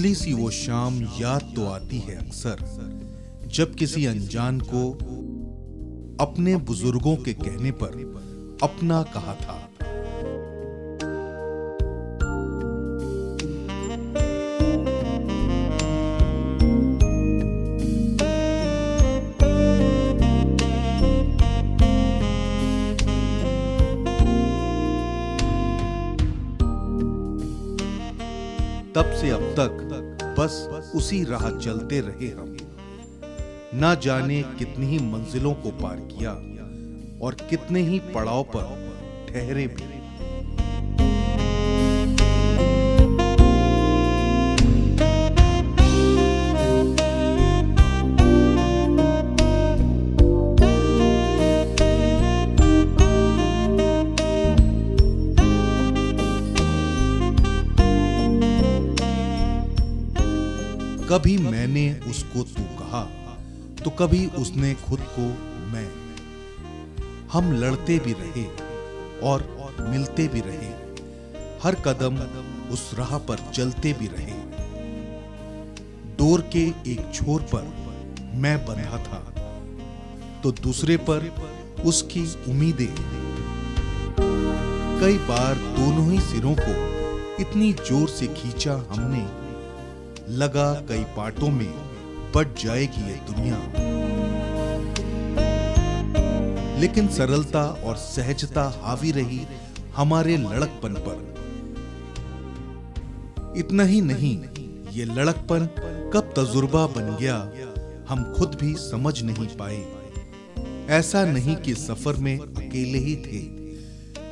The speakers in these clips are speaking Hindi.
धुंधली सी वो शाम याद तो आती है अक्सर, जब किसी अनजान को अपने बुजुर्गों के कहने पर अपना कहा था। तब से अब तक बस उसी राह चलते रहे हम, ना जाने कितनी ही मंजिलों को पार किया और कितने ही पड़ाव पर ठहरे भी। कभी मैंने उसको तू कहा तो कभी उसने खुद को मैं। हम लड़ते भी रहे और मिलते भी रहे, हर कदम उस राह पर चलते भी रहे। डोर के एक छोर पर मैं बंधा था तो दूसरे पर उसकी उम्मीदें। कई बार दोनों ही सिरों को इतनी जोर से खींचा हमने, लगा कई पार्टों में बट जाएगी ये दुनिया। लेकिन सरलता और सहजता हावी रही हमारे लड़कपन पर। इतना ही नहीं, ये लड़कपन कब तजुर्बा बन गया हम खुद भी समझ नहीं पाए। ऐसा नहीं कि सफर में अकेले ही थे,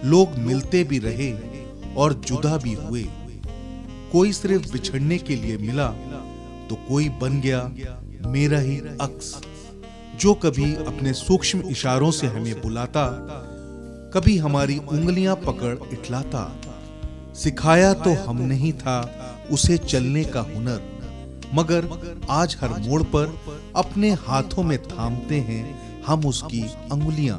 लोग मिलते भी रहे और जुदा भी हुए। कोई सिर्फ बिछड़ने के लिए मिला तो कोई बन गया मेरा ही अक्स, जो कभी अपने सूक्ष्म इशारों से हमें बुलाता, कभी हमारी उंगलियां पकड़ इठलाता। सिखाया तो हमने ही था उसे चलने का हुनर, मगर आज हर मोड़ पर अपने हाथों में थामते हैं हम उसकी अंगुलियां।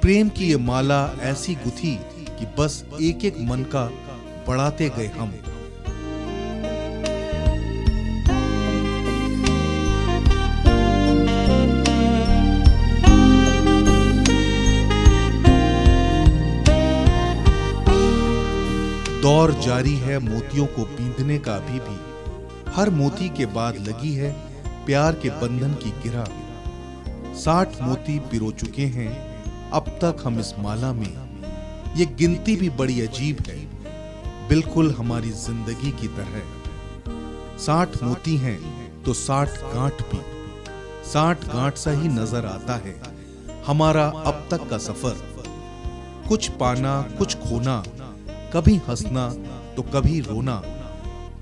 प्रेम की ये माला ऐसी गुथी कि बस एक एक मन का बढ़ाते गए हम। दौर जारी है मोतियों को बींधने का अभी भी। हर मोती के बाद लगी है प्यार के बंधन की गिरा। 60 मोती पिरो चुके हैं अब तक हम इस माला में। ये गिनती भी बड़ी अजीब है, बिल्कुल हमारी जिंदगी की तरह। 60 मोती हैं तो 60 गांठ भी। 60 गांठ सा ही नजर आता है हमारा अब तक का सफर। कुछ पाना कुछ खोना, कभी हंसना तो कभी रोना,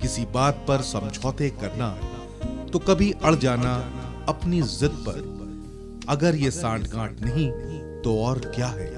किसी बात पर समझौते करना तो कभी अड़ जाना अपनी जिद पर। अगर ये 60 गांठ नहीं तो और क्या है।